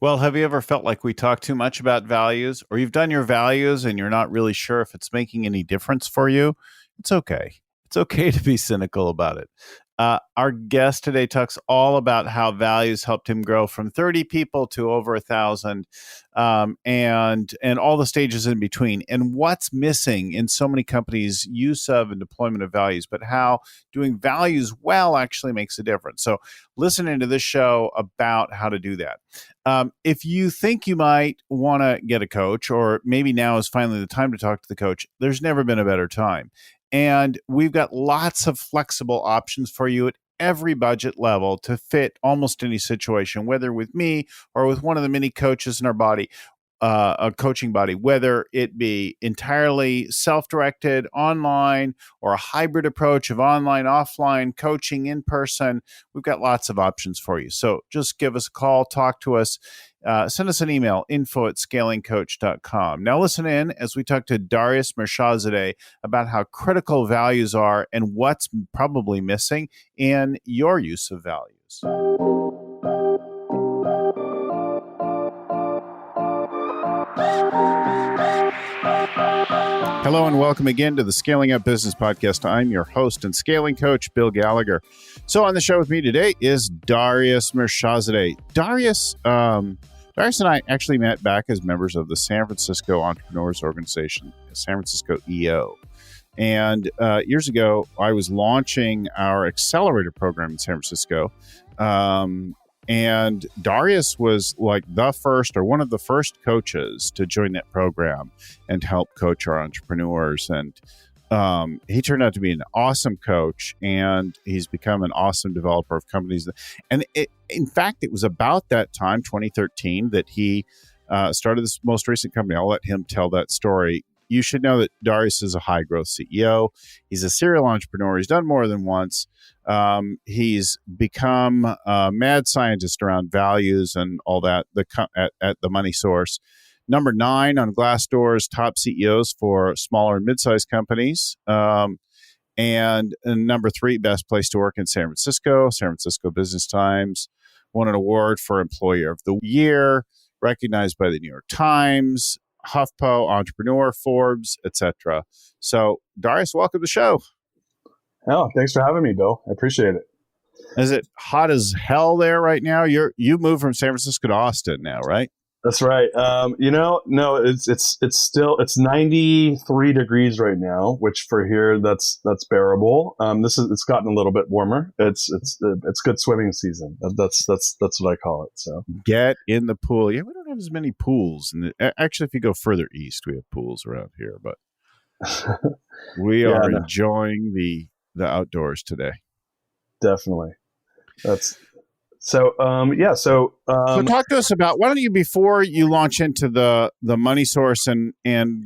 Well, have you ever felt like we talk too much about values, or you've done your values and you're not really sure if it's making any difference for you? It's okay. It's okay to be cynical about it. Our guest today talks all about how values helped him grow from 30 people to over 1,000, and all the stages in between, and what's missing in so many companies' use of and deployment of values, but how doing values well actually makes a difference. So, listen into this show about how to do that. If you think you might want to get a coach, or maybe now is finally the time to talk to the coach, there's never been a better time. And we've got lots of flexible options for you at every budget level to fit almost any situation, whether with me or with one of the many coaches in our body, a coaching body, whether it be entirely self-directed online or a hybrid approach of online, offline coaching in person. We've got lots of options for you. So just give us a call, talk to us, send us an email, info@scalingcoach.com. Now listen in as we talk to Darius Mirshahzadeh about how critical values are and what's probably missing in your use of values. Hello and welcome again to the Scaling Up Business Podcast. I'm your host and scaling coach, Bill Gallagher. So on the show with me today is Darius Mirshahzadeh. Darius and I actually met back as members of the San Francisco Entrepreneurs Organization, San Francisco EO. And years ago, I was launching our accelerator program in San Francisco. And Darius was like the first or one of the first coaches to join that program and help coach our entrepreneurs. And he turned out to be an awesome coach, and he's become an awesome developer of companies. And in fact, it was about that time, 2013, that he started this most recent company. I'll let him tell that story. You should know that Darius is a high growth CEO. He's a serial entrepreneur. He's done more than once. He's become a mad scientist around values and all that at the Money Source. Number 9 on Glassdoor's top CEOs for smaller and mid-sized companies. And number 3, best place to work in San Francisco Business Times. Won an award for Employer of the Year, recognized by the New York Times, HuffPo, Entrepreneur, Forbes, etc. So, Darius, welcome to the show. Oh, thanks for having me, Bill. I appreciate it. Is it hot as hell there right now? You moved from San Francisco to Austin now, right? That's right. No, it's 93 degrees right now, which for here that's bearable. It's gotten a little bit warmer. It's good swimming season. That's what I call it. So get in the pool. Yeah, we don't have as many pools. Actually, if you go further east, we have pools around here, but we are enjoying the outdoors today. Definitely. So talk to us about, why don't you, before you launch into the Money Source and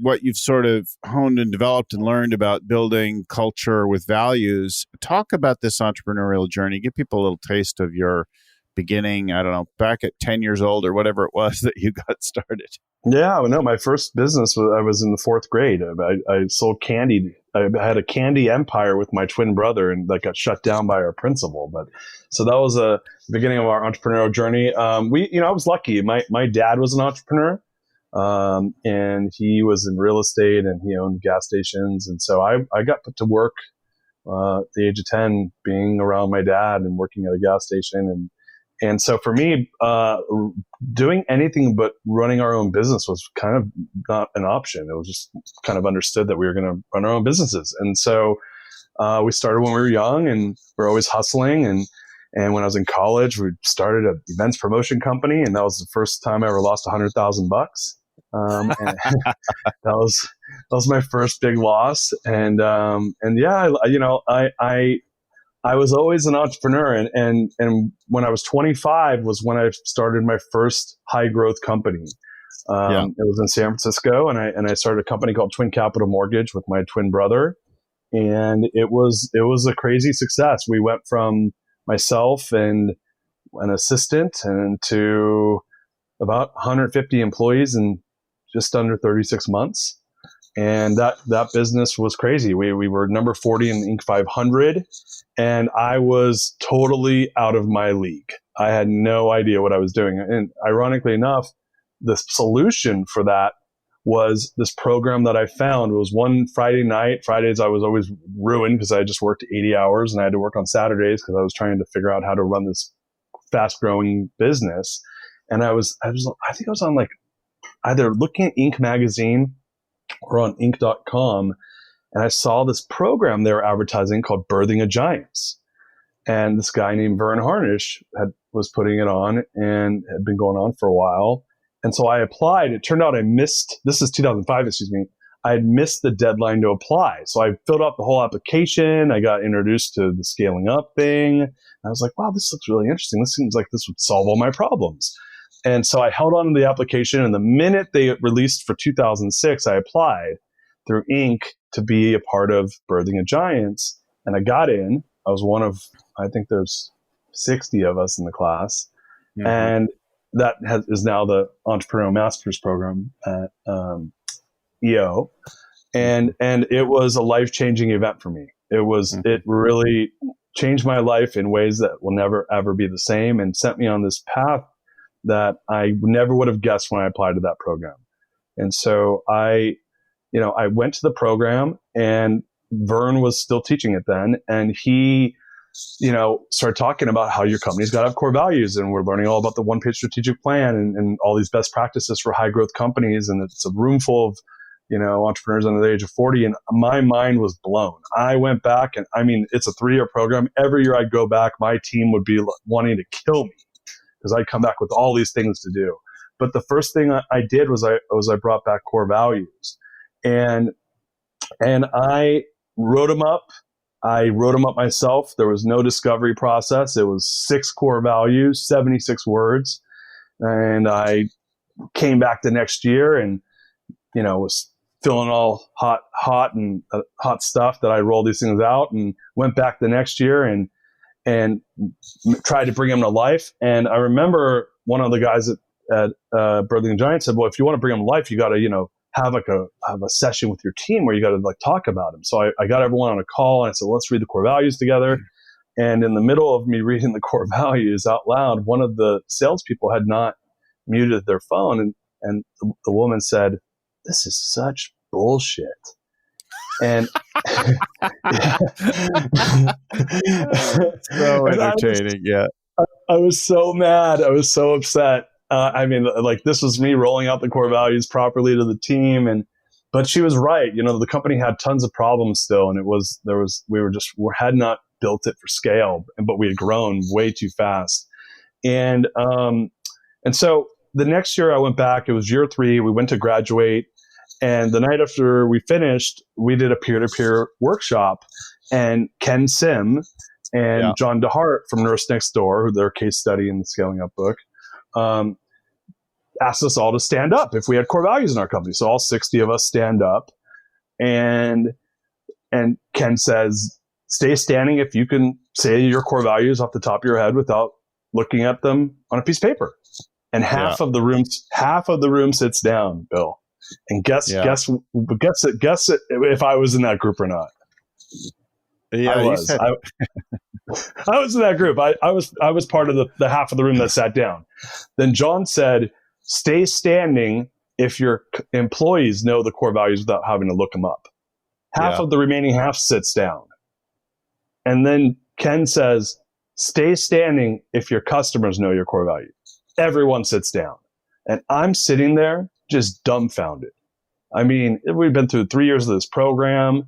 what you've sort of honed and developed and learned about building culture with values, talk about this entrepreneurial journey. Give people a little taste of your beginning, I don't know, back at 10 years old or whatever it was that you got started. Yeah, no, my first business I was in the 4th grade. I sold candy. I had a candy empire with my twin brother, and that got shut down by our principal. But so that was the beginning of our entrepreneurial journey. I was lucky. My dad was an entrepreneur, and he was in real estate, and he owned gas stations. And so I got put to work at the age of 10, being around my dad and working at a gas station. And so for me, doing anything but running our own business was kind of not an option. It was just kind of understood that we were going to run our own businesses. And so we started when we were young, and we're always hustling. And when I was in college, we started an events promotion company, and that was the first time I ever lost $100,000. And that was my first big loss. And I was always an entrepreneur, and when I was 25 was when I started my first high growth company. It was in San Francisco, and I started a company called Twin Capital Mortgage with my twin brother, and it was a crazy success. We went from myself and an assistant and to about 150 employees in just under 36 months. And that business was crazy. We were number 40 in the Inc. 500, and I was totally out of my league. I had no idea what I was doing. And ironically enough, the solution for that was this program that I found. It was one Friday night. Fridays I was always ruined because I just worked 80 hours and I had to work on Saturdays because I was trying to figure out how to run this fast growing business. And I think I was on like either looking at Inc. magazine or on Inc.com. And I saw this program they were advertising called Birthing a Giants. And this guy named Vern Harnish was putting it on and had been going on for a while. And so I applied. It turned out this is 2005, I had missed the deadline to apply. So I filled out the whole application. I got introduced to the scaling up thing. And I was like, wow, this looks really interesting. This seems like this would solve all my problems. And so I held on to the application. And the minute they released for 2006, I applied through Inc. to be a part of Birthing a Giants. And I got in. I was one of, I think there's 60 of us in the class. Mm-hmm. And that is now the Entrepreneurial Master's program at EO. And it was a life-changing event for me. It really changed my life in ways that will never, ever be the same and sent me on this path that I never would have guessed when I applied to that program. And so I went to the program, and Vern was still teaching it then. And he, started talking about how your company's got to have core values. And we're learning all about the one-page strategic plan and all these best practices for high growth companies. And it's a room full of, entrepreneurs under the age of 40. And my mind was blown. I went back, and it's a 3-year program. Every year I'd go back, my team would be wanting to kill me because I'd come back with all these things to do. But the first thing I did was I brought back core values, and I wrote them up. I wrote them up myself. There was no discovery process. It was 6 core values, 76 words. And I came back the next year and, was feeling all hot and hot stuff that I rolled these things out, and went back the next year and tried to bring them to life. And I remember one of the guys at Birthing Giant said, well, if you want to bring them to life, you got to, have a session with your team where you got to talk about them. So I got everyone on a call and I said, let's read the core values together. And in the middle of me reading the core values out loud, one of the salespeople had not muted their phone. And the woman said, this is such bullshit. And so entertaining. I was so mad. I was so upset. This was me rolling out the core values properly to the team. But she was right. The company had tons of problems still. And we had not built it for scale, but we had grown way too fast. And so the next year I went back, it was year 3, we went to graduate. And the night after we finished, we did a peer-to-peer workshop, and Ken Sim and John DeHart from Nurse Next Door, who their case study in the Scaling Up book, asked us all to stand up if we had core values in our company. So all 60 of us stand up, and Ken says, stay standing if you can say your core values off the top of your head without looking at them on a piece of paper. And half of the room sits down, Bill. And guess if I was in that group or not. Yeah, I was. I was in that group. I was part of the half of the room that sat down. Then John said, stay standing if your employees know the core values without having to look them up. Half of the remaining half sits down. And then Ken says, stay standing if your customers know your core values. Everyone sits down. And I'm sitting there just dumbfounded. We've been through 3 years of this program,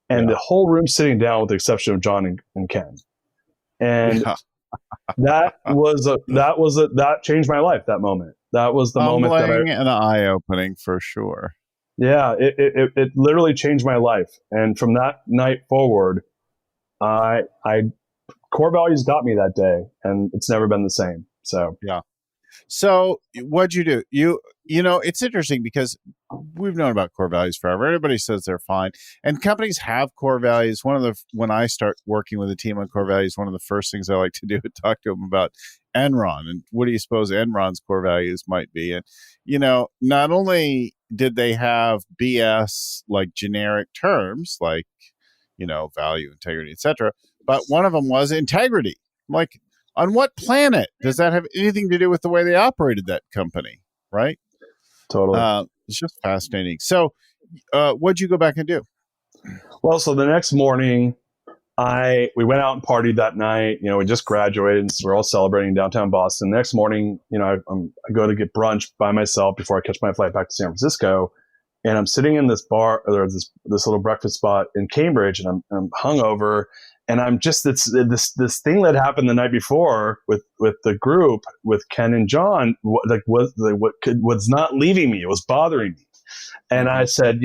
and the whole room sitting down with the exception of John and Ken. And that changed my life, that moment. That was the moment that and eye-opening for sure. Yeah, it literally changed my life. And from that night forward, core values got me that day, and it's never been the same. So yeah. So what'd you do? It's interesting because we've known about core values forever. Everybody says they're fine, and companies have core values. When I start working with a team on core values, one of the first things I like to do is talk to them about Enron and what do you suppose Enron's core values might be. And not only did they have BS like generic terms like value, integrity, etc., but one of them was integrity. I'm like, On what planet does that have anything to do with the way they operated that company? Right. Totally. It's just fascinating. So, what'd you go back and do? Well, so the next morning, we went out and partied that night. We just graduated, and so we're all celebrating downtown Boston. The next morning, I go to get brunch by myself before I catch my flight back to San Francisco, and I'm sitting in this bar or this little breakfast spot in Cambridge, and I'm hungover, and I'm just this thing that happened the night before with the group with Ken and John, was not leaving me. It was bothering me, and I said,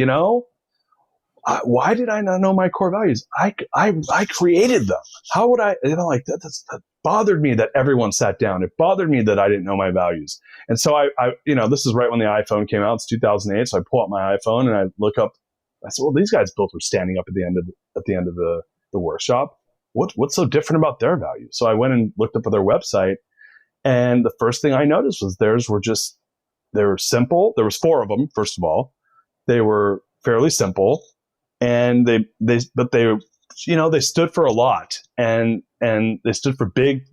why did I not know my core values? I created them. How would I, that bothered me that everyone sat down. It bothered me that I didn't know my values. And so I this is right when the iPhone came out. It's 2008. So I pull out my iPhone and I look up, I said, well, these guys both were standing up at the end of the workshop. What's so different about their values? So I went and looked up at their website, and the first thing I noticed was they were simple. There was 4 of them. First of all, they were fairly simple. And they stood for a lot, and they stood for big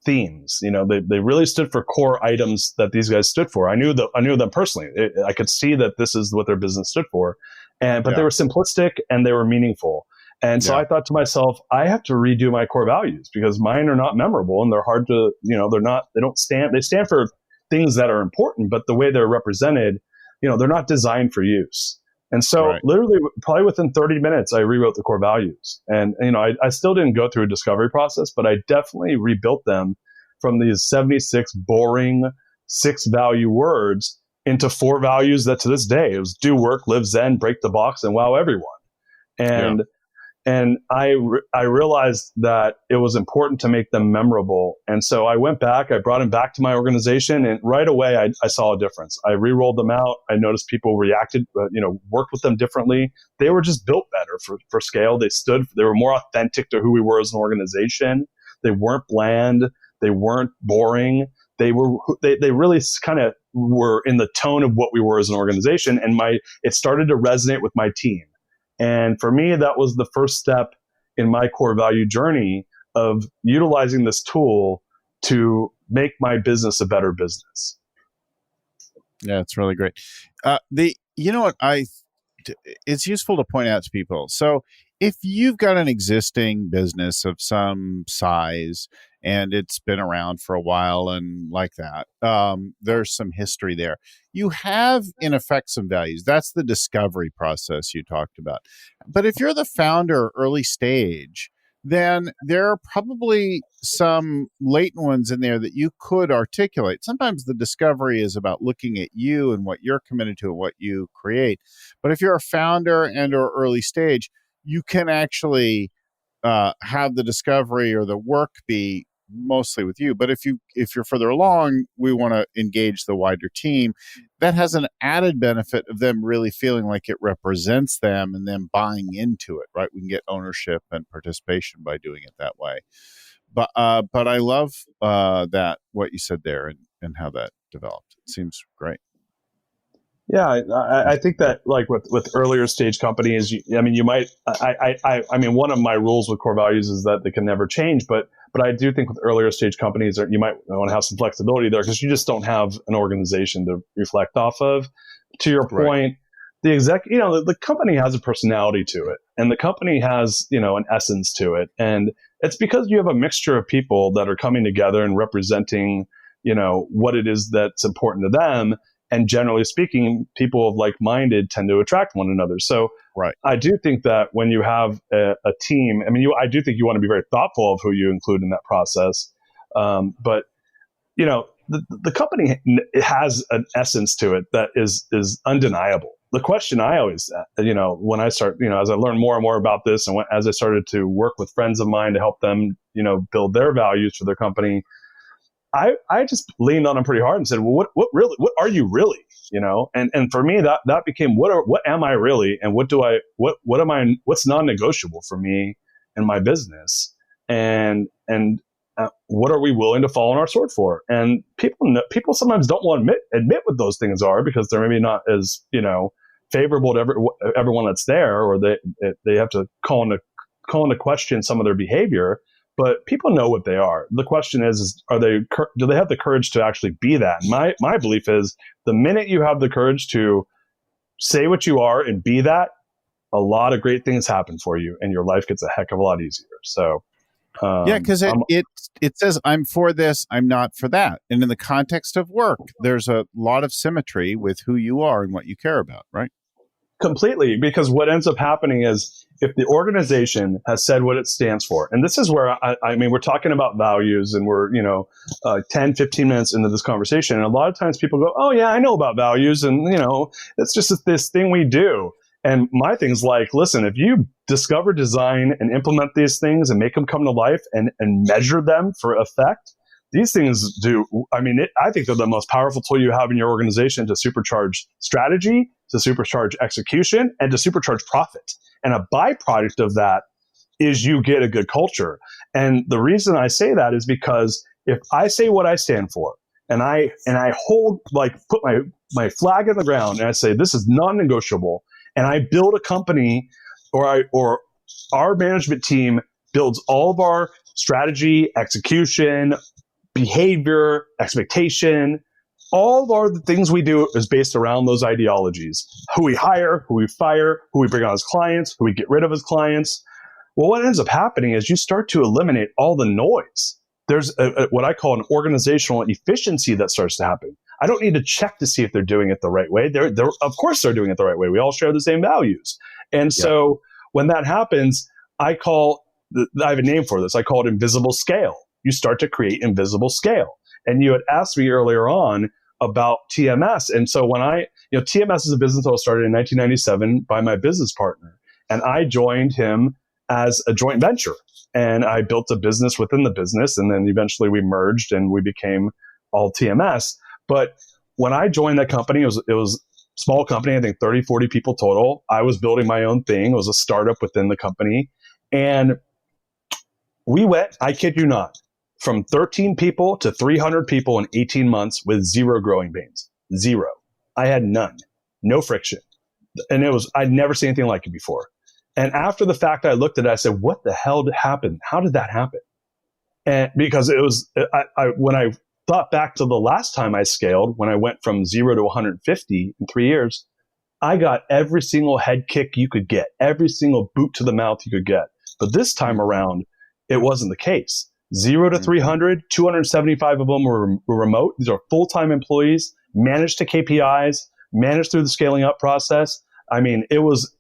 themes. They really stood for core items that these guys stood for. I knew them personally. I could see that this is what their business stood for, but they were simplistic and they were meaningful. And so I thought to myself, I have to redo my core values because mine are not memorable and they're hard to, they stand for things that are important, but the way they're represented, they're not designed for use. And so literally probably within 30 minutes, I rewrote the core values. And, I still didn't go through a discovery process, but I definitely rebuilt them from these 76 boring 6 value words into 4 values that to this day, it was do work, live zen, break the box, and wow everyone. And I realized that it was important to make them memorable. And so I went back, I brought them back to my organization, and right away I saw a difference. I re-rolled them out. I noticed people reacted, worked with them differently. They were just built better for scale. They were more authentic to who we were as an organization. They weren't bland. They weren't boring. They really kind of were in the tone of what we were as an organization. And it started to resonate with my team. And for me, that was the first step in my core value journey of utilizing this tool to make my business a better business. Yeah, it's really great. It's useful to point out to people. So if you've got an existing business of some size and it's been around for a while and like that, there's some history there. You have, in effect, some values. That's the discovery process you talked about. But if you're the founder early stage, then there are probably some latent ones in there that you could articulate. Sometimes the discovery is about looking at you and what you're committed to and what you create. But if you're a founder and or early stage, you can actually have the discovery or the work be mostly with you. But if you're further along, we want to engage the wider team. That has an added benefit of them really feeling like it represents them and them buying into it, right? We can get ownership and participation by doing it that way. But I love that what you said there and how that developed. It seems great. Yeah, I think that like with earlier stage companies, you might. One of my rules with core values is that they can never change, but I do think with earlier stage companies, you might want to have some flexibility there because you just don't have an organization to reflect off of. To your point, the company has a personality to it, and the company has an essence to it, and it's because you have a mixture of people that are coming together and representing what it is that's important to them. And generally speaking, people of like-minded tend to attract one another. So I do think that when you have a team, I do think you want to be very thoughtful of who you include in that process. But the company has an essence to it that is undeniable. The question I always, when I start, as I learn more and more about this, and as I started to work with friends of mine to help them, build their values for their company, I just leaned on them pretty hard and said, well, what are you really? And for me, that became, what am I really? And what's non-negotiable for me and my business? And what are we willing to fall on our sword for? And people sometimes don't want to admit what those things are because they're maybe not as, favorable to everyone that's there, or they have to call into question some of their behavior. but people know what they are. The question is do they have the courage to actually be that? My belief is the minute you have the courage to say what you are and be that, a lot of great things happen for you and your life gets a heck of a lot easier. So, yeah, because it says, I'm for this, I'm not for that. And in the context of work, there's a lot of symmetry with who you are and what you care about, right? Completely, because what ends up happening is if the organization has said what it stands for, and this is where I mean, we're talking about values and we're, 10, 15 minutes into this conversation. And a lot of times people go, oh yeah, I know about values. And, it's just this thing we do. And my thing's like, listen, if you discover, design, and implement these things and make them come to life and measure them for effect, these things do. I mean, I think they're the most powerful tool you have in your organization to supercharge strategy, to supercharge execution, and to supercharge profit. And a byproduct of that is you get a good culture. And the reason I say that is because if I say what I stand for, and I hold, like, put my flag in the ground and I say, this is non-negotiable, and I build a company or our management team builds all of our strategy, execution, behavior, expectation, all of the things we do is based around those ideologies. Who we hire, who we fire, who we bring on as clients, who we get rid of as clients. Well, what ends up happening is you start to eliminate all the noise. There's what I call an organizational efficiency that starts to happen. I don't need to check to see if they're doing it the right way. They're of course they're doing it the right way. We all share the same values. And so when that happens, I have a name for this. I call it invisible scale. You start to create invisible scale. And you had asked me earlier on about TMS. And so when TMS is a business that was started in 1997 by my business partner. And I joined him as a joint venture. And I built a business within the business. And then eventually we merged and we became all TMS. But when I joined that company, it was a small company, I think 30, 40 people total. I was building my own thing. It was a startup within the company. And we went, I kid you not, from 13 people to 300 people in 18 months with zero growing pains. Zero. I had none. No friction. And I'd never seen anything like it before. And after the fact, I looked at it, I said, what the hell happened? How did that happen? And because it was, when I thought back to the last time I scaled, when I went from 0 to 150 in 3 years, I got every single head kick you could get, every single boot to the mouth you could get. But this time around, it wasn't the case. 0 to 300, 275 of them were remote. These are full-time employees, managed to KPIs, managed through the scaling up process. I mean, it was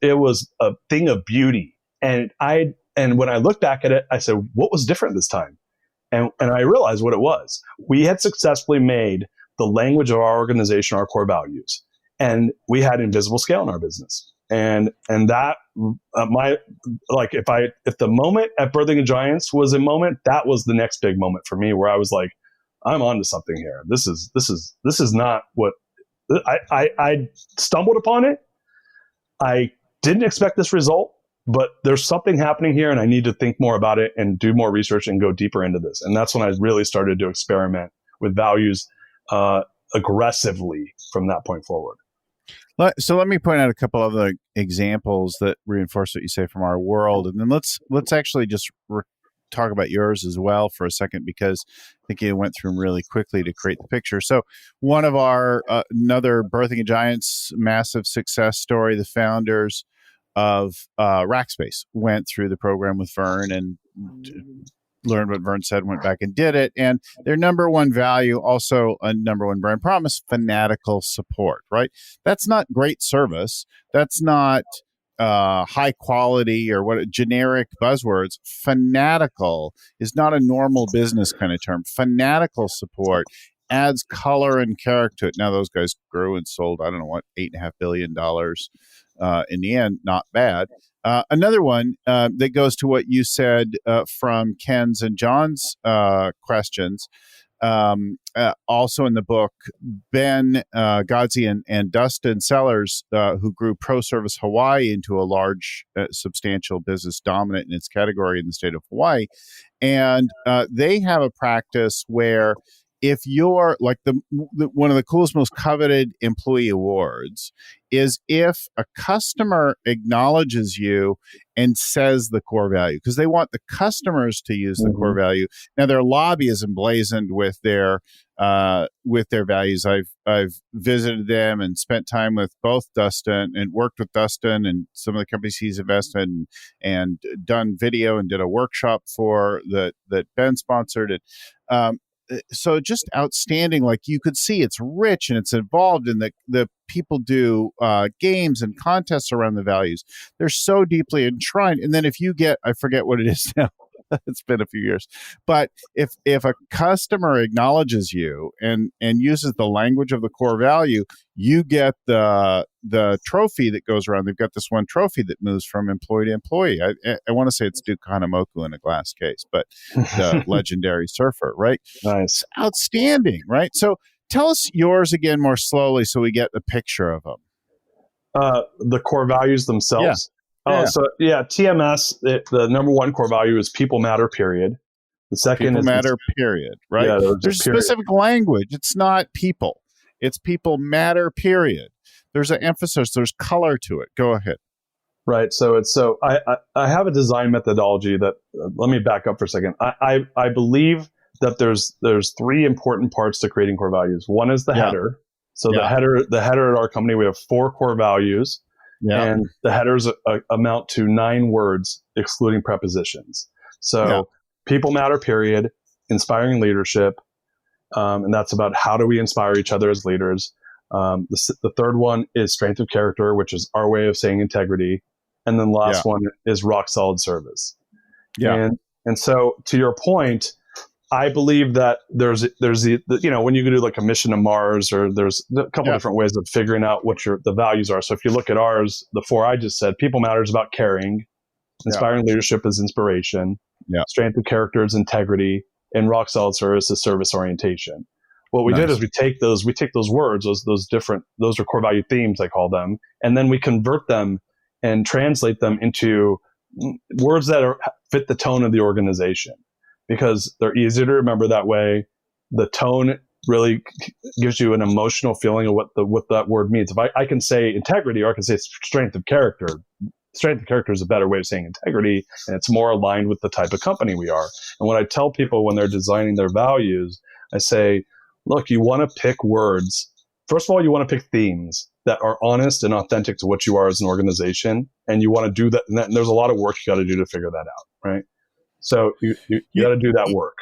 a thing of beauty. And when I look back at it, I said, what was different this time? And I realized what it was. We had successfully made the language of our organization our core values. And we had invisible scale in our business. And that if the moment at Birthing Giants was a moment, that was the next big moment for me where I was like, I'm onto something here. This is not what I stumbled upon it. I didn't expect this result, but there's something happening here and I need to think more about it and do more research and go deeper into this. And that's when I really started to experiment with values aggressively from that point forward. So let me point out a couple of the examples that reinforce what you say from our world. And then let's actually just talk about yours as well for a second, because I think you went through them really quickly to create the picture. So one of our, another Birthing Giants massive success story, the founders of Rackspace went through the program with Vern and learned what Vern said, went back and did it. And their number one value, also a number one brand promise, fanatical support, right? That's not great service. That's not high quality or what generic buzzwords. Fanatical is not a normal business kind of term. Fanatical support adds color and character to it. Now those guys grew and sold, I don't know what, $8.5 billion in the end. Not bad. Another one that goes to what you said from Ken's and John's questions. Also in the book, Ben Godsey and Dustin Sellers, who grew ProService Hawaii into a large, substantial business dominant in its category in the state of Hawaii. And they have a practice where if you're like one of the coolest, most coveted employee awards is if a customer acknowledges you and says the core value, because they want the customers to use the core value. Now their lobby is emblazoned with their values. I've visited them and spent time with both Dustin and worked with Dustin and some of the companies he's invested in, and done video and did a workshop for that Ben sponsored it. So just outstanding. Like you could see it's rich and it's involved, and the people do games and contests around the values. They're so deeply enshrined. And then if you get, I forget what it is now, it's been a few years, but if a customer acknowledges you and uses the language of the core value, you get the trophy that goes around. They've got this one trophy that moves from employee to employee. I want to say it's Duke Hanamoku in a glass case, but the legendary surfer, right? Nice. It's outstanding, right? So tell us yours again more slowly so we get the picture of them. The core values themselves. TMS, the number one core value is people matter, period. The second people is matter, period, right? Yeah, there's specific language. It's not people. It's people matter, period. There's an emphasis. There's color to it. Go ahead. Right. So I have a design methodology that, let me back up for a second. I believe that there's three important parts to creating core values. One is the header. So the header at our company, we have 4 core values. Yeah. And the headers amount to 9 words, excluding prepositions. So people matter, period, inspiring leadership. And that's about how do we inspire each other as leaders. The third one is strength of character, which is our way of saying integrity. And then the last one is rock solid service. Yeah. And so to your point, I believe that there's when you do like a mission to Mars, or there's a couple different ways of figuring out what the values are. So if you look at ours, the 4 I just said, people matter is about caring, inspiring leadership is inspiration, strength of character is integrity, and rock solid service is service orientation. What we did is we take those words, those are core value themes, I call them, and then we convert them and translate them into words that fit the tone of the organization, because they're easier to remember that way. The tone really gives you an emotional feeling of what that word means. If I can say integrity, or I can say strength of character. Strength of character is a better way of saying integrity, and it's more aligned with the type of company we are. And what I tell people when they're designing their values, I say, look, you want to pick words. First of all, you want to pick themes that are honest and authentic to what you are as an organization. And you want to do that. And there's a lot of work you got to do to figure that out, right? So you got to do that work.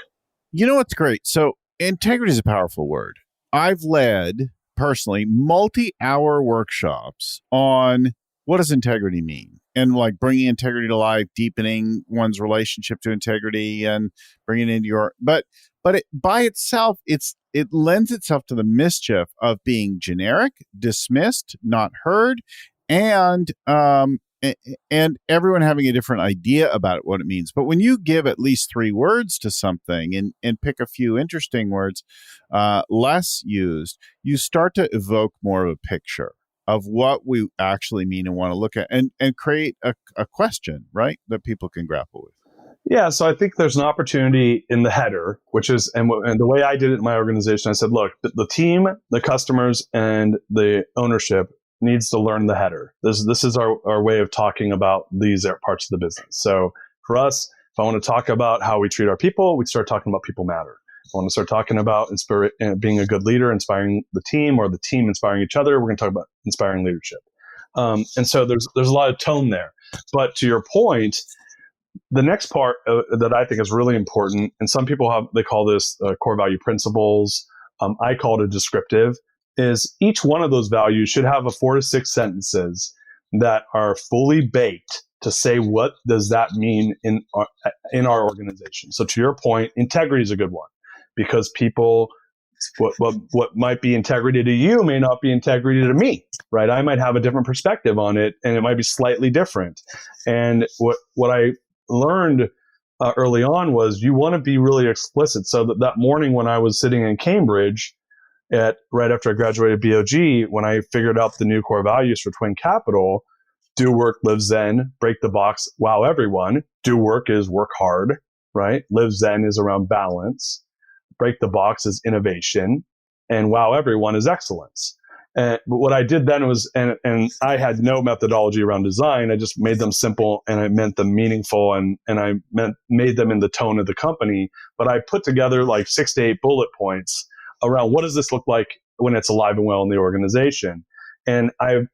You know what's great? So integrity is a powerful word. I've led, personally, multi-hour workshops on what does integrity mean? And like bringing integrity to life, deepening one's relationship to integrity, and bringing it into your... But it, by itself, it lends itself to the mischief of being generic, dismissed, not heard, and everyone having a different idea about what it means. But when you give at least 3 words to something and pick a few interesting words, less used, you start to evoke more of a picture of what we actually mean and want to look at, and create a question, right, that people can grapple with. Yeah, so I think there's an opportunity in the header, which is, and the way I did it in my organization, I said, look, the team, the customers, and the ownership needs to learn the header. This is our way of talking about these parts of the business. So for us, if I want to talk about how we treat our people, we start talking about people matter. If I want to start talking about being a good leader, inspiring the team, or the team inspiring each other, we're going to talk about inspiring leadership. And so there's a lot of tone there. But to your point, the next part that I think is really important, and some people they call this core value principles. I call it a descriptive, is each one of those values should have 4 to 6 sentences that are fully baked to say what does that mean in our organization. So to your point, integrity is a good one, because people, what might be integrity to you may not be integrity to me, right? I might have a different perspective on it, and it might be slightly different. And what I learned early on was you want to be really explicit. So that morning when I was sitting in Cambridge right after I graduated BOG, when I figured out the new core values for Twin Capital, do work, live Zen, break the box, wow everyone. Do work is work hard, right? Live Zen is around balance. break the box is innovation, and wow everyone is excellence. But what I did then was, and I had no methodology around design. I just made them simple, and I meant them meaningful, and I made them in the tone of the company. But I put together like 6 to 8 bullet points around what does this look like when it's alive and well in the organization. And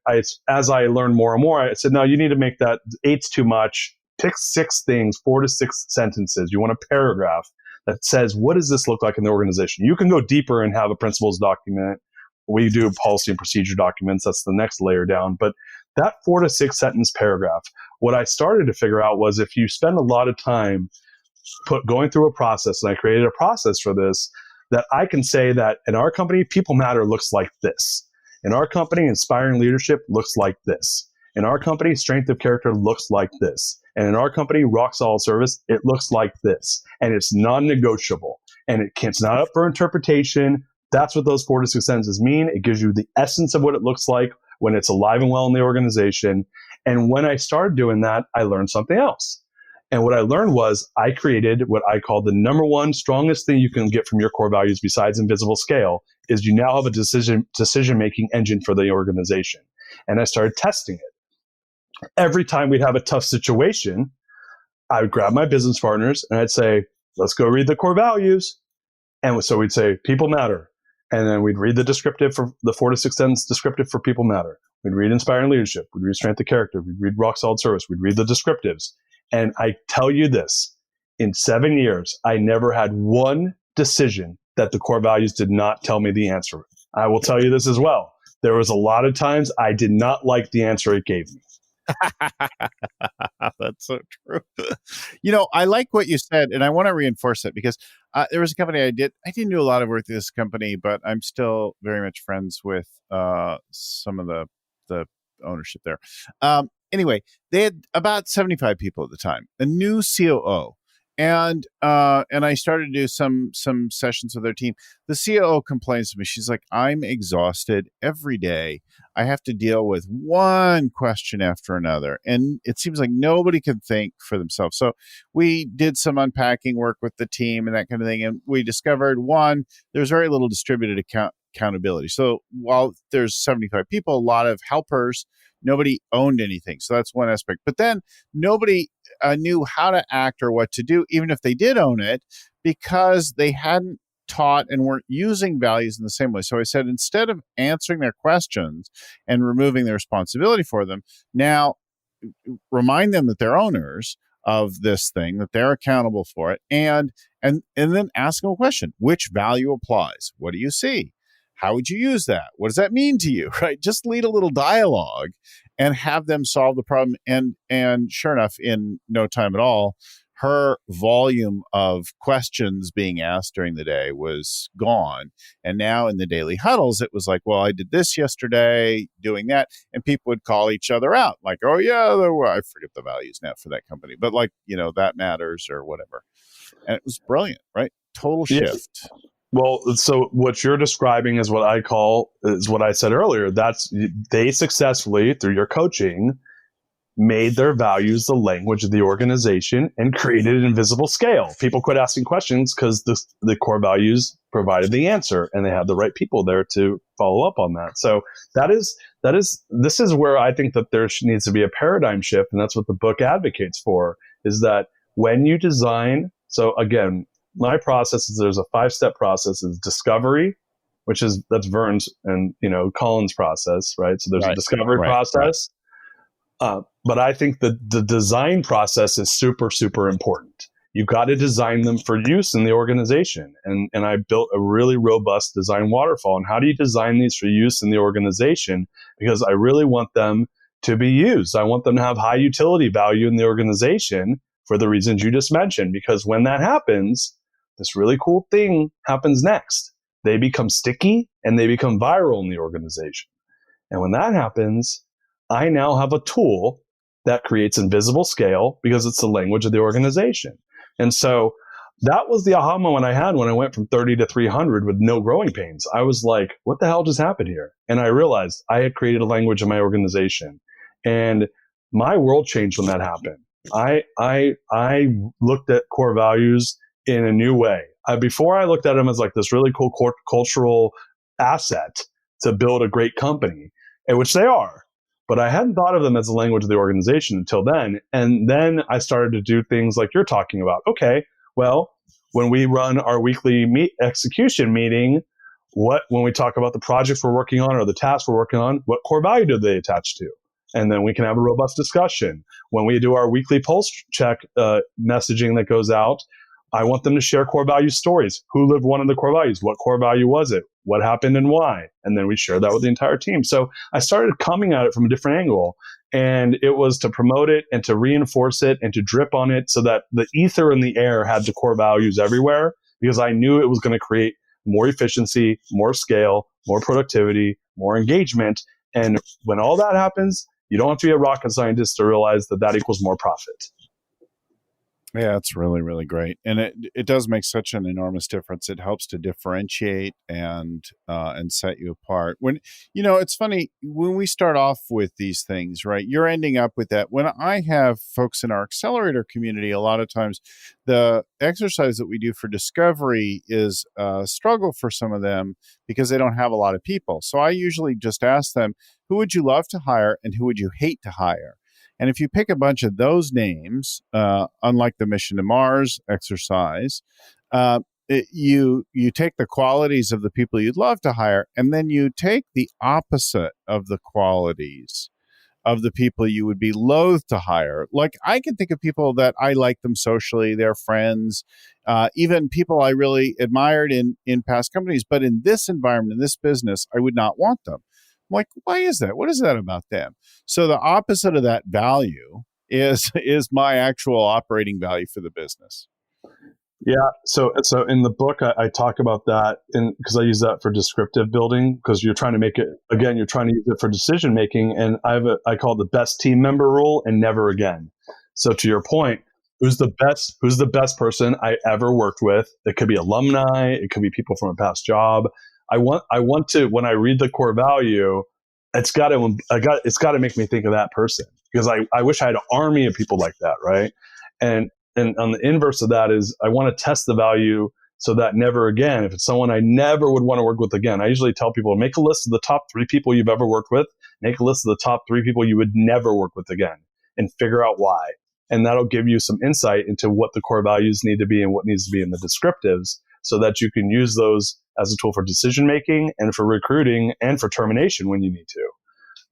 as I learned more and more, I said, no, you need to make that 8's too much. Pick 6 things, 4 to 6 sentences. You want a paragraph that says, what does this look like in the organization? You can go deeper and have a principles document. We do policy and procedure documents. That's the next layer down. But that 4 to 6 sentence paragraph, what I started to figure out was if you spend a lot of time going through a process, and I created a process for this, that I can say that in our company, people matter looks like this. In our company, inspiring leadership looks like this. In our company, strength of character looks like this. And in our company, rock solid service, it looks like this. And it's non-negotiable. And it's not up for interpretation. That's what those 4 to 6 sentences mean. It gives you the essence of what it looks like when it's alive and well in the organization. And when I started doing that, I learned something else. And what I learned was I created what I call the number one strongest thing you can get from your core values besides invisible scale is you now have a decision-making engine for the organization. And I started testing it. Every time we'd have a tough situation, I would grab my business partners and I'd say, let's go read the core values. And so we'd say, people matter. And then we'd read the descriptive for the 4 to 6 sentence descriptive for people matter. We'd read inspiring leadership. We'd read strength of character. We'd read rock solid service. We'd read the descriptives. And I tell you this, in 7 years, I never had one decision that the core values did not tell me the answer. I will tell you this as well. There was a lot of times I did not like the answer it gave me. That's so true. I like what you said, and I want to reinforce it because there was a company I didn't do a lot of work with this company, but I'm still very much friends with some of the ownership there. Anyway, they had about 75 people at the time, a new COO. And I started to do some sessions with their team. The COO complains to me. She's like, I'm exhausted every day. I have to deal with one question after another. And it seems like nobody can think for themselves. So we did some unpacking work with the team and that kind of thing. And we discovered, one, there's very little distributed accountability. So while there's 75 people, a lot of helpers, nobody owned anything. So that's one aspect. But then nobody knew how to act or what to do, even if they did own it, because they hadn't taught and weren't using values in the same way. So I said, instead of answering their questions and removing the responsibility for them, now remind them that they're owners of this thing, that they're accountable for it, and then ask them a question. Which value applies? What do you see? How would you use that? What does that mean to you? Right? Just lead a little dialogue and have them solve the problem. And sure enough, in no time at all, her volume of questions being asked during the day was gone. And now in the daily huddles, it was like, well, I did this yesterday, doing that. And people would call each other out like, oh, yeah, I forget the values now for that company. But like, that matters or whatever. And it was brilliant, right? Total shift. Yeah. Well, so what you're describing is what I said earlier. They successfully, through your coaching, made their values the language of the organization and created an invisible scale. People quit asking questions because the core values provided the answer, and they had the right people there to follow up on that. So this is where I think that there needs to be a paradigm shift, and that's what the book advocates for, is that when you design, so again, my process is there's a 5-step process is discovery, that's Vern's and Colin's process, right? So there's a discovery process. Right. But I think that the design process is super, super important. You got to design them for use in the organization. And I built a really robust design waterfall. And how do you design these for use in the organization? Because I really want them to be used. I want them to have high utility value in the organization for the reasons you just mentioned. Because when that happens, this really cool thing happens next. They become sticky and they become viral in the organization. And when that happens, I now have a tool that creates invisible scale because it's the language of the organization. And so that was the aha moment I had when I went from 30 to 300 with no growing pains. I was like, what the hell just happened here? And I realized I had created a language in my organization. And my world changed when that happened. I looked at core values in a new way. before I looked at them as like this really cool cultural asset to build a great company, and which they are. But I hadn't thought of them as the language of the organization until then. And then I started to do things like you're talking about. Okay, well, when we run our weekly execution meeting, when we talk about the projects we're working on or the tasks we're working on, what core value do they attach to? And then we can have a robust discussion. When we do our weekly pulse check messaging that goes out, I want them to share core value stories. Who lived one of the core values? What core value was it? What happened and why? And then we share that with the entire team. So I started coming at it from a different angle. And it was to promote it and to reinforce it and to drip on it so that the ether in the air had the core values everywhere, because I knew it was going to create more efficiency, more scale, more productivity, more engagement. And when all that happens, you don't have to be a rocket scientist to realize that that equals more profit. Yeah, it's really, really great. And it does make such an enormous difference. It helps to differentiate and set you apart. When, it's funny, when we start off with these things, right, you're ending up with that. When I have folks in our accelerator community, a lot of times the exercise that we do for discovery is a struggle for some of them because they don't have a lot of people. So I usually just ask them, who would you love to hire and who would you hate to hire? And if you pick a bunch of those names, unlike the Mission to Mars exercise, you take the qualities of the people you'd love to hire, and then you take the opposite of the qualities of the people you would be loath to hire. Like, I can think of people that I like them socially, they're friends, even people I really admired in past companies. But in this environment, in this business, I would not want them. I'm like, why is that? What is that about them? So the opposite of that value is my actual operating value for the business. Yeah. So in the book, I talk about that because I use that for descriptive building, because you're trying to make it, again, you're trying to use it for decision making. And I call it the best team member rule and never again. So to your point, who's the best person I ever worked with? It could be alumni. It could be people from a past job. I want to, when I read the core value, it's got to make me think of that person, because I wish I had an army of people like that. Right. And on the inverse of that is I want to test the value so that never again, if it's someone I never would want to work with again, I usually tell people, make a list of the top 3 people you've ever worked with, make a list of the top 3 people you would never work with again, and figure out why. And that'll give you some insight into what the core values need to be and what needs to be in the descriptives, so that you can use those as a tool for decision making and for recruiting and for termination when you need to.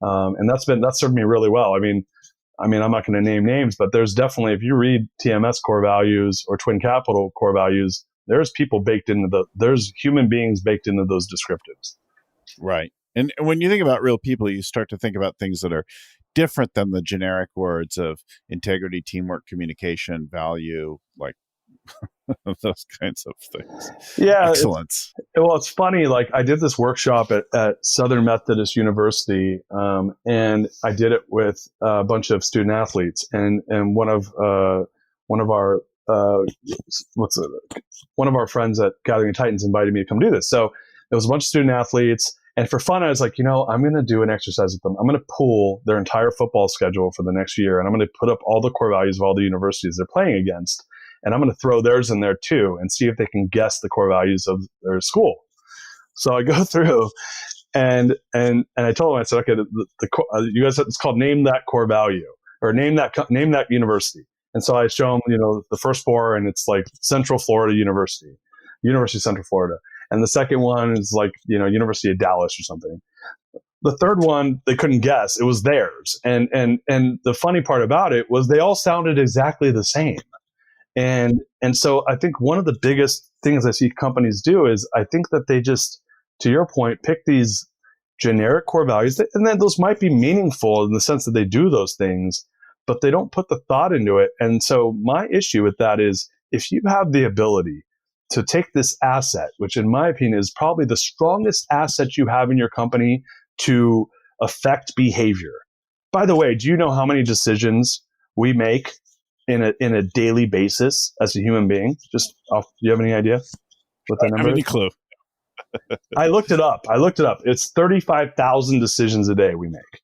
And that's served me really well. I mean, I'm not going to name names, but there's definitely, if you read TMS core values or Twin Capital core values, there's human beings baked into those descriptives. Right. And when you think about real people, you start to think about things that are different than the generic words of integrity, teamwork, communication, value, like those kinds of things. Yeah. Excellence. It's funny. Like, I did this workshop at Southern Methodist University, and I did it with a bunch of student athletes, and one of our friends at Gathering Titans invited me to come do this. So there was a bunch of student athletes, and for fun, I was like, I'm going to do an exercise with them. I'm going to pull their entire football schedule for the next year, and I'm going to put up all the core values of all the universities they're playing against. And I'm going to throw theirs in there too and see if they can guess the core values of their school. So I go through and I told them, I said, okay, you guys, it's called name that core value, or name that university. And so I show them, the first 4, and it's like Central Florida University of Central Florida. And the second one is like, University of Dallas or something. The third one, they couldn't guess. It was theirs. And the funny part about it was they all sounded exactly the same. And so I think one of the biggest things I see companies do is, I think that they just, to your point, pick these generic core values, and then those might be meaningful in the sense that they do those things, but they don't put the thought into it. And so my issue with that is, if you have the ability to take this asset, which in my opinion is probably the strongest asset you have in your company to affect behavior. By the way, do you know how many decisions we make in a daily basis as a human being? Do you have any idea what that number is? Any clue? I looked it up. It's 35,000 decisions a day we make.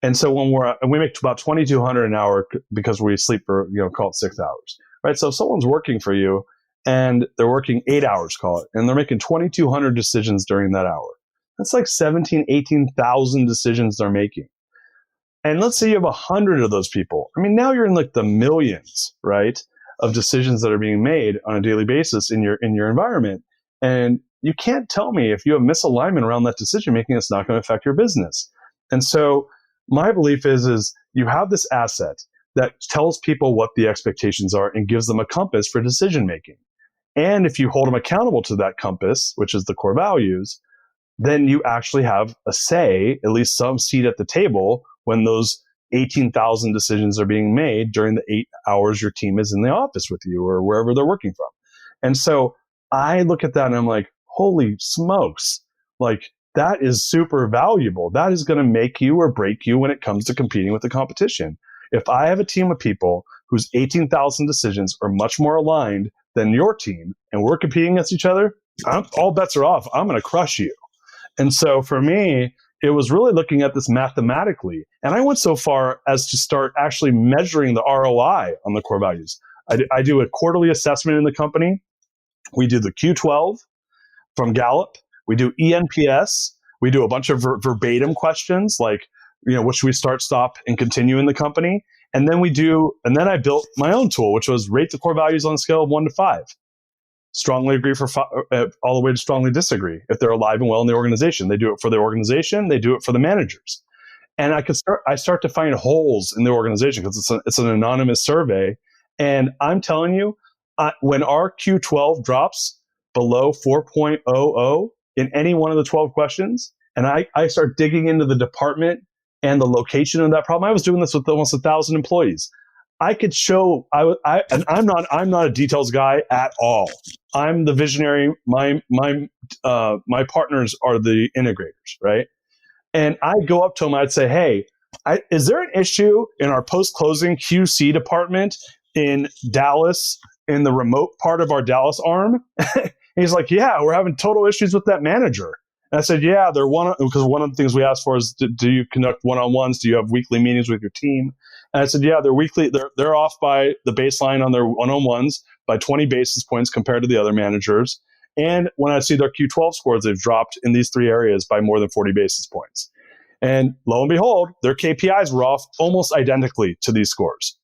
And so we make about 2,200 an hour because we sleep for, call it 6 hours, right? So if someone's working for you, and they're working 8 hours, call it, and they're making 2,200 decisions during that hour. That's like 17, 18,000 decisions they're making. And let's say you have 100 of those people. I mean, now you're in like the millions, right, of decisions that are being made on a daily basis in your environment. And you can't tell me if you have misalignment around that decision making, it's not going to affect your business. And so my belief is you have this asset that tells people what the expectations are and gives them a compass for decision making. And if you hold them accountable to that compass, which is the core values, then you actually have a say, at least some seat at the table when those 18,000 decisions are being made during the 8 hours your team is in the office with you or wherever they're working from. And so I look at that and I'm like, holy smokes, like that is super valuable. That is going to make you or break you when it comes to competing with the competition. If I have a team of people whose 18,000 decisions are much more aligned than your team and we're competing against each other, all bets are off. I'm going to crush you. And so for me, it was really looking at this mathematically. And I went so far as to start actually measuring the ROI on the core values. I do a quarterly assessment in the company. We do the Q12 from Gallup. We do ENPS. We do a bunch of verbatim questions like, what should we start, stop, and continue in the company? And then I built my own tool, which was rate the core values on a scale of 1 to 5. Strongly agree all the way to strongly disagree. If they're alive and well in the organization, they do it for the organization, they do it for the managers. And I start to find holes in the organization because it's an anonymous survey. And I'm telling you, when our Q12 drops below 4.00 in any one of the 12 questions, and I start digging into the department and the location of that problem. I was doing this with almost 1,000 employees. I could show, and I'm not a details guy at all. I'm the visionary. My partners are the integrators, right? And I'd go up to them. I'd say, "Hey, is there an issue in our post-closing QC department in Dallas, in the remote part of our Dallas arm?" And he's like, "Yeah, we're having total issues with that manager." And I said, "Yeah, because one of the things we asked for is, do you conduct one-on-ones? Do you have weekly meetings with your team?" And I said, "Yeah, they're weekly. They're off by the baseline on their one-on-ones by 20 basis points compared to the other managers. And when I see their Q12 scores, they've dropped in these 3 areas by more than 40 basis points. And lo and behold, their KPIs were off almost identically to these scores."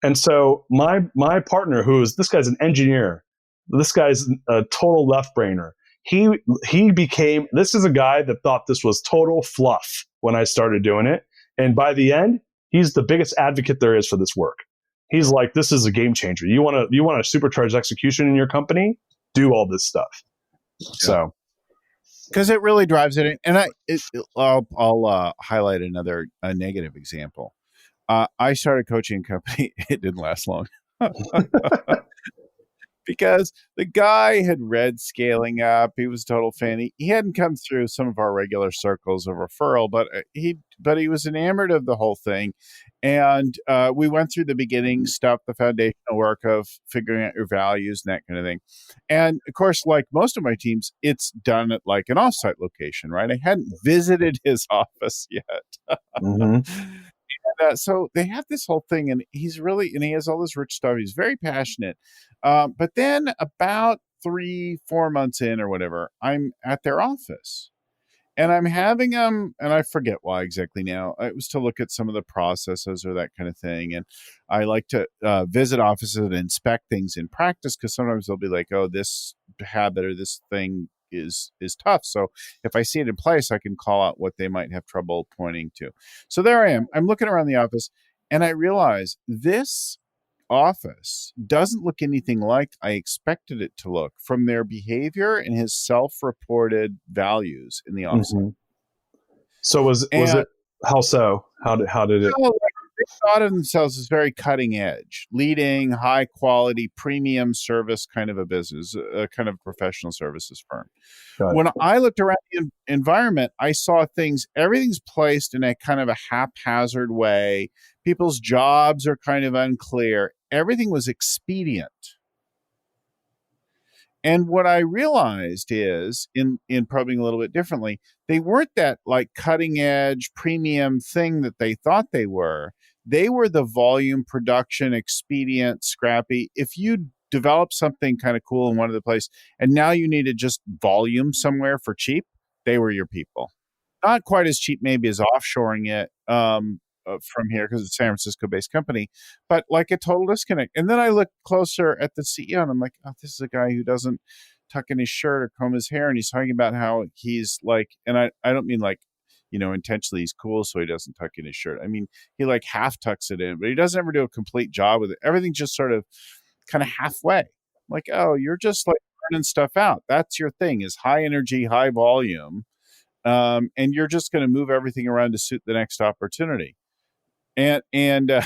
And so my partner, this guy's an engineer, this guy's a total left-brainer. He became, this is a guy that thought this was total fluff when I started doing it. And by the end, he's the biggest advocate there is for this work. He's like, this is a game changer. You want to supercharge execution in your company? Do all this stuff. Yeah. So, because it really drives it in. And I'll highlight another negative example. I started coaching a company. It didn't last long. Because the guy had read Scaling Up. He was a total fan. He hadn't come through some of our regular circles of referral, but he was enamored of the whole thing. And we went through the beginning stuff, the foundational work of figuring out your values and that kind of thing. And of course, like most of my teams, it's done at like an offsite location, right? I hadn't visited his office yet. Mm-hmm. And, so they have this whole thing, and he has all this rich stuff. He's very passionate. But then about 3-4 months in or whatever, I'm at their office and I'm having them, and I forget why exactly now. It was to look at some of the processes or that kind of thing. And I like to visit offices and inspect things in practice, because sometimes they'll be like, oh, this habit or this thing is tough. So if I see it in place, I can call out what they might have trouble pointing to. So there I am. I'm looking around the office, and I realize this office doesn't look anything like I expected it to look from their behavior and his self-reported values in the office. Mm-hmm. So was it, how so? How did it? They thought of themselves as very cutting edge, leading, high quality, premium service kind of a business, a kind of professional services firm. When I looked around the environment, I saw everything's placed in a kind of a haphazard way. People's jobs are kind of unclear. Everything was expedient. And what I realized is, in probing a little bit differently, they weren't that like cutting edge premium thing that they thought they were. They were the volume production, expedient, scrappy. If you developed something kind of cool in one of the places, and now you needed just volume somewhere for cheap, they were your people. Not quite as cheap maybe as offshoring it from here because it's a San Francisco-based company, but like a total disconnect. And then I look closer at the CEO and I'm like, oh, this is a guy who doesn't tuck in his shirt or comb his hair, and he's talking about how he's like, and I don't mean like, intentionally he's cool so he doesn't tuck in his shirt. I mean, he like half tucks it in, but he doesn't ever do a complete job with it. Everything's just sort of kind of halfway. Like, oh, you're just like burning stuff out. That's your thing, is high energy, high volume. And you're just going to move everything around to suit the next opportunity. And when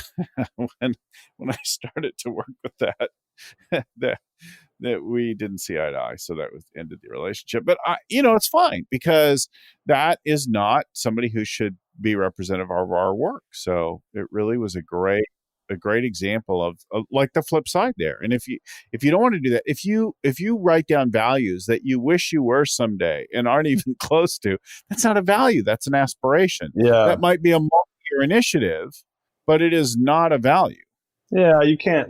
I started to work with that we didn't see eye to eye, so that ended the relationship. But it's fine, because that is not somebody who should be representative of our work. So it really was a great example of like the flip side there. And if you don't want to do that, if you write down values that you wish you were someday and aren't even close to, that's not a value. That's an aspiration. Yeah. That might be a multi-year initiative, but it is not a value. Yeah, you can't.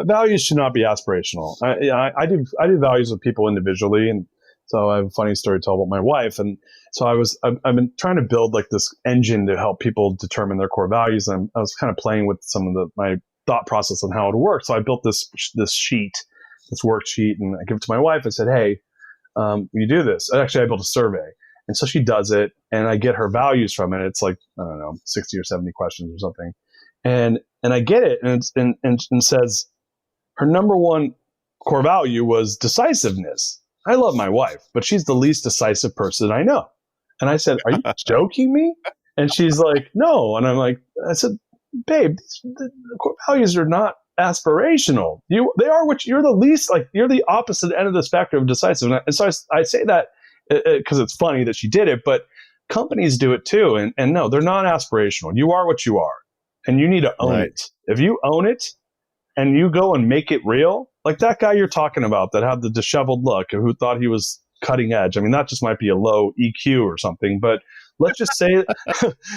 Values should not be aspirational. I do values with people individually, and so I have a funny story to tell about my wife. And so I've been trying to build like this engine to help people determine their core values. And I was kind of playing with some of my thought process on how it would work. So I built this sheet, this worksheet, and I give it to my wife. I said, hey, you do this. Actually, I built a survey. And so she does it, and I get her values from it. It's like, I don't know, 60 or 70 questions or something. And I get it, and says her number one core value was decisiveness. I love my wife, but she's the least decisive person I know. And I said, are you joking me? And she's like, no. And I said, babe, the core values are not aspirational. They are what you're the least, like, you're the opposite end of the spectrum of decisive. And so I say that because it's funny that she did it, but companies do it too. And no, they're not aspirational. You are what you are. And you need to own it. If you own it and you go and make it real, like that guy you're talking about that had the disheveled look, who thought he was cutting edge. I mean, that just might be a low EQ or something, but let's just say,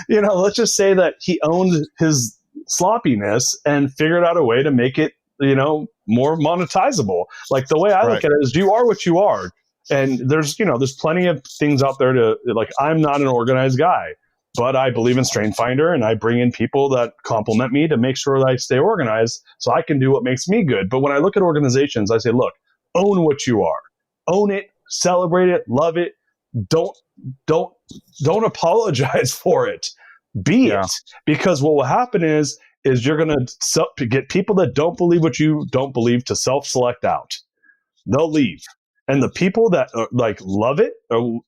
let's just say that he owned his sloppiness and figured out a way to make it, more monetizable. Like the way I look at it is, you are what you are. And there's plenty of things out there to, like, I'm not an organized guy, but I believe in Strength Finder, and I bring in people that complement me to make sure that I stay organized so I can do what makes me good. But when I look at organizations, I say, look, own what you are. Own it, celebrate it, love it. Don't apologize for it. Be it. Because what will happen is you're going to get people that don't believe what you don't believe to self-select out. They'll leave. And the people that love it,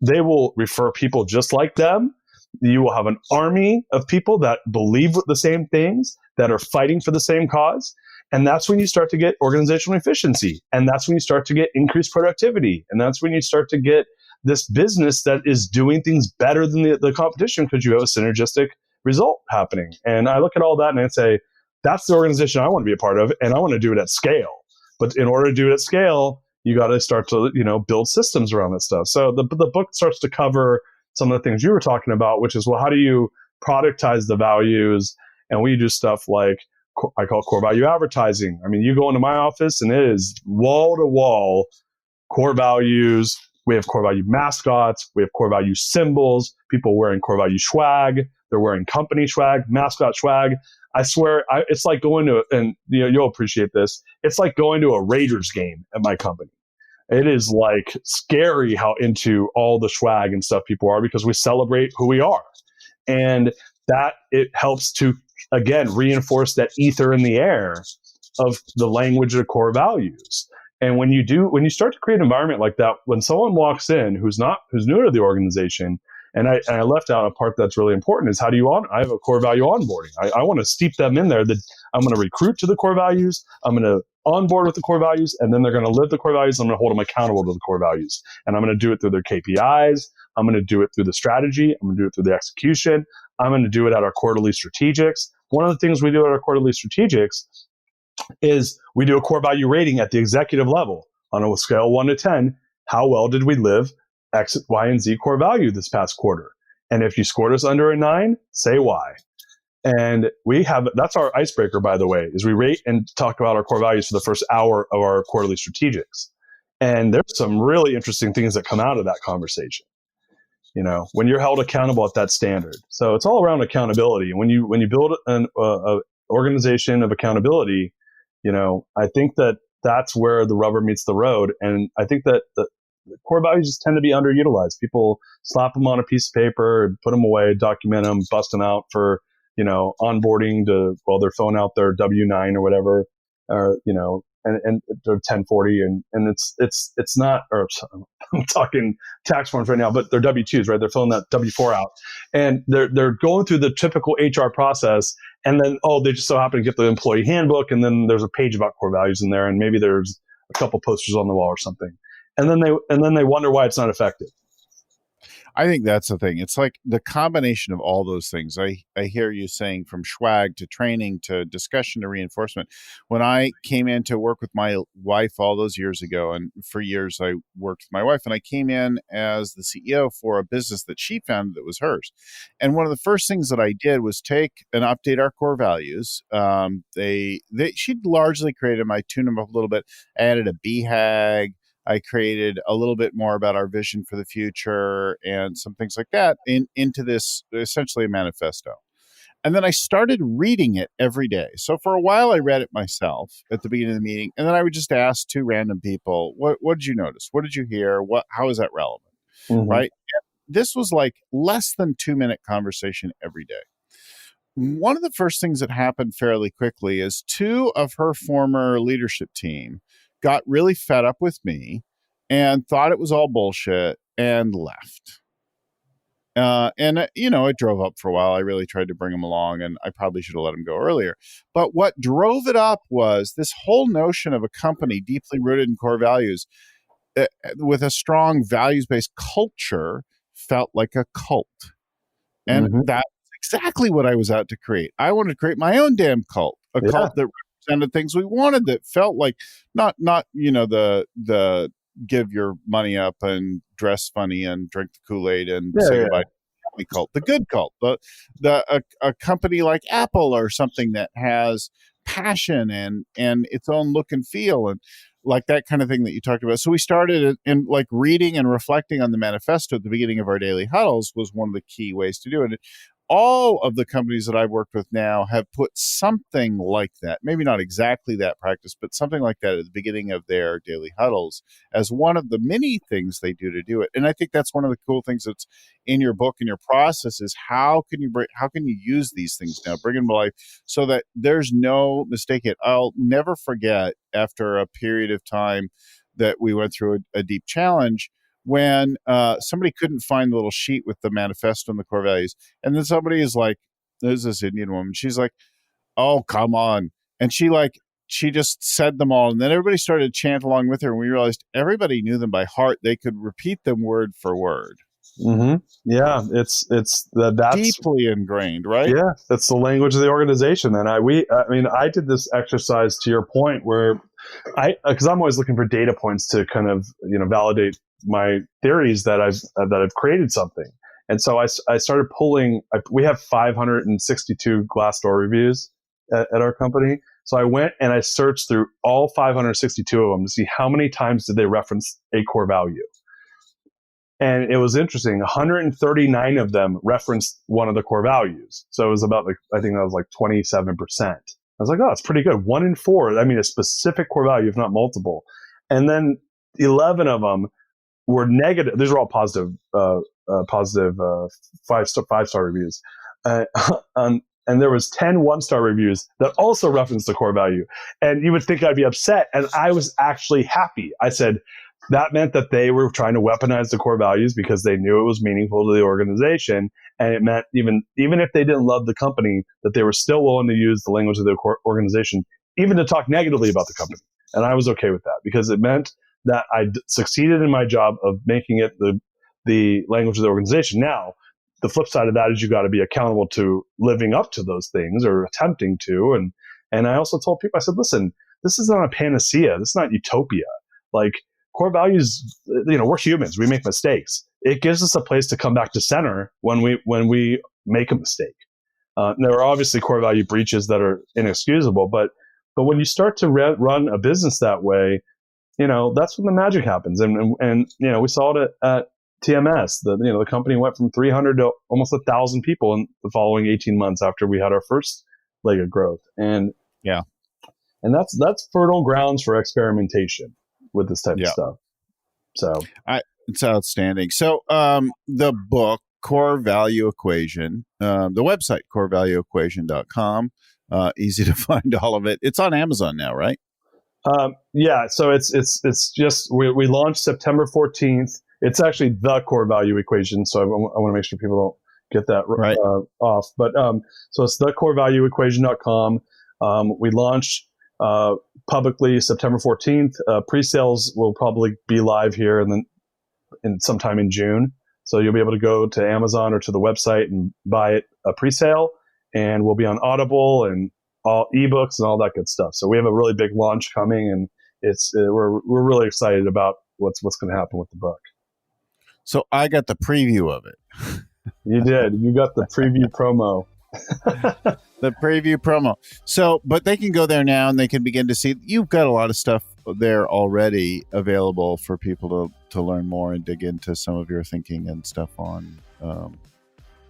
they will refer people just like them. You will have an army of people that believe the same things, that are fighting for the same cause. And that's when you start to get organizational efficiency. And that's when you start to get increased productivity. And that's when you start to get this business that is doing things better than the competition, because you have a synergistic result happening. And I look at all that and I say, that's the organization I want to be a part of. And I want to do it at scale. But in order to do it at scale, you got to start to, build systems around that stuff. So the book starts to cover some of the things you were talking about, which is, well, how do you productize the values? And we do stuff like, I call core value advertising. I mean, you go into my office and it is wall to wall core values. We have core value mascots. We have core value symbols. People wearing core value swag. They're wearing company swag, mascot swag. I swear, it's like going to, and you'll appreciate this, it's like going to a Raiders game at my company. It is like scary how into all the swag and stuff people are, because we celebrate who we are. And that it helps to, again, reinforce that ether in the air of the language of core values. And when you start to create an environment like that, when someone walks in who's new to the organization, and I left out a part that's really important, is I have a core value onboarding. I want to steep them in there, that I'm going to recruit to the core values. I'm going to onboard with the core values, and then they're going to live the core values. I'm going to hold them accountable to the core values, and I'm going to do it through their KPIs. I'm going to do it through the strategy. I'm going to do it through the execution. I'm going to do it at our quarterly strategics. One of the things we do at our quarterly strategics is we do a core value rating at the executive level on a scale of 1 to 10. How well did we live X, Y, and Z core value this past quarter? And if you scored us under a 9, say why. And that's our icebreaker, by the way, is we rate and talk about our core values for the first hour of our quarterly strategics. And there's some really interesting things that come out of that conversation, when you're held accountable at that standard. So it's all around accountability. And when you build an organization of accountability, I think that's where the rubber meets the road. And I think that the core values just tend to be underutilized. People slap them on a piece of paper, put them away, document them, bust them out for, onboarding while they're filling out their W-9 or whatever, or, and they're 1040 and it's not, or I'm talking tax forms right now, but they're W-2s, right? They're filling that W-4 out and they're going through the typical HR process. And then, they just so happen to get the employee handbook. And then there's a page about core values in there. And maybe there's a couple posters on the wall or something. And then they wonder why it's not effective. I think that's the thing. It's like the combination of all those things. I hear you saying from swag to training to discussion to reinforcement. When I came in to work with my wife all those years ago, and for years I worked with my wife, and I came in as the CEO for a business that she founded that was hers. And one of the first things that I did was take and update our core values. She'd largely created them. I tuned them up a little bit. I added a BHAG. I created a little bit more about our vision for the future and some things like that into this essentially a manifesto. And then I started reading it every day. So for a while, I read it myself at the beginning of the meeting. And then I would just ask two random people, what did you notice? What did you hear? How is that relevant? Mm-hmm. Right? And this was like less than 2-minute conversation every day. One of the first things that happened fairly quickly is two of her former leadership team got really fed up with me and thought it was all bullshit and left. It drove up for a while. I really tried to bring them along and I probably should have let them go earlier. But what drove it up was this whole notion of a company deeply rooted in core values with a strong values-based culture felt like a cult. And that's exactly what I was out to create. I wanted to create my own damn cult, cult that represented things we wanted, that felt like not the give your money up and dress funny and drink the Kool-Aid and say goodbye cult, the good cult, a company like Apple or something that has passion and its own look and feel and like that kind of thing that you talked about. So we started in like reading and reflecting on the manifesto at the beginning of our daily huddles was one of the key ways to do it. All of the companies that I've worked with now have put something like that, maybe not exactly that practice, but something like that at the beginning of their daily huddles as one of the many things they do it. And I think that's one of the cool things that's in your book and your process is how can you use these things now, bring them to life so that there's no mistake. I'll never forget after a period of time that we went through a deep challenge when somebody couldn't find the little sheet with the manifesto and the core values. And then somebody is like, there's this Indian woman. She's like, oh, come on. And she just said them all. And then everybody started to chant along with her. And we realized everybody knew them by heart. They could repeat them word for word. Mm-hmm. Yeah, that's deeply ingrained, right? Yeah, that's the language of the organization. And I did this exercise to your point where because I'm always looking for data points to kind of validate my theories that I've created something. And so I started pulling. We have 562 Glassdoor reviews at our company. So I went and I searched through all 562 of them to see how many times did they reference a core value. And it was interesting. 139 of them referenced one of the core values. So it was about I think that was like 27%. I was like, oh, it's pretty good. 1 in 4. I mean, a specific core value, if not multiple. And then 11 of them were negative. These are all positive 5-star reviews. And there was 10 1-star reviews that also referenced the core value. And you would think I'd be upset. And I was actually happy. I said, that meant that they were trying to weaponize the core values because they knew it was meaningful to the organization. And it meant even if they didn't love the company, that they were still willing to use the language of the organization, even to talk negatively about the company. And I was okay with that because it meant that I succeeded in my job of making it the language of the organization. Now, the flip side of that is you got to be accountable to living up to those things or attempting to. And I also told people, I said, listen, this is not a panacea. This is not utopia. Like, core values, we're humans. We make mistakes. It gives us a place to come back to center when we make a mistake. There are obviously core value breaches that are inexcusable, but when you start to run a business that way, that's when the magic happens. And we saw it at TMS. The company went from 300 to almost 1,000 people in the following 18 months after we had our first leg of growth. And that's fertile grounds for experimentation with this type of stuff. So it's outstanding. So the book, Core Value Equation, the website, corevalueequation.com, easy to find all of it. It's on Amazon now, right? So it's just, we launched September 14th. It's actually the Core Value Equation. So I want to make sure people don't get that right. Off. But so it's thecorevalueequation.com. We launched publicly September 14th. Pre-sales will probably be live here and then sometime in June. So you'll be able to go to Amazon or to the website and buy it a pre-sale, and we'll be on Audible and all ebooks and all that good stuff. So we have a really big launch coming, and we're really excited about what's going to happen with the book. So I got the preview of it. You did. You got the preview promo. The preview promo. So, but they can go there now and they can begin to see. You've got a lot of stuff there already available for people to learn more and dig into some of your thinking and stuff on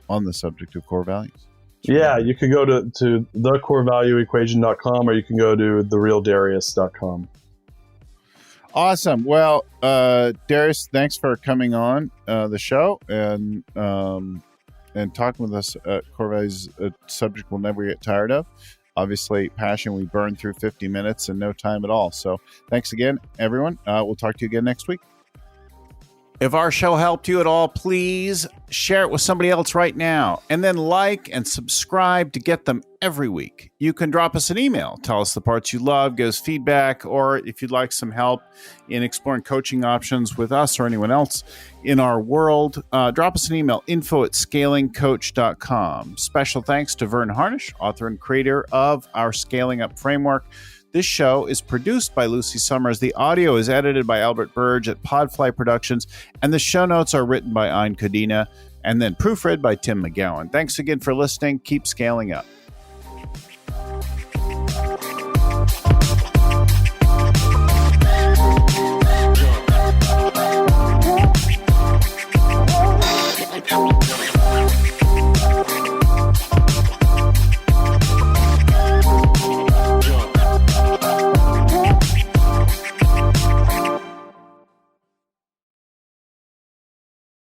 the subject of core values. Yeah, you can go to thecorevalueequation.com, or you can go to therealdarius.com. Awesome. Well, Darius, thanks for coming on the show and talking with us. Core values, a subject we'll never get tired of. Obviously, passion, we burn through 50 minutes in no time at all. So thanks again, everyone. We'll talk to you again next week. If our show helped you at all, please share it with somebody else right now, and then like and subscribe to get them every week. You can drop us an email, tell us the parts you love, give us feedback, or if you'd like some help in exploring coaching options with us or anyone else in our world, drop us an email, info@scalingcoach.com. Special thanks to Vern Harnish, author and creator of our Scaling Up Framework. This show is produced by Lucy Summers. The audio is edited by Albert Burge at Podfly Productions, and the show notes are written by Ein Kadina and then proofread by Tim McGowan. Thanks again for listening. Keep scaling up.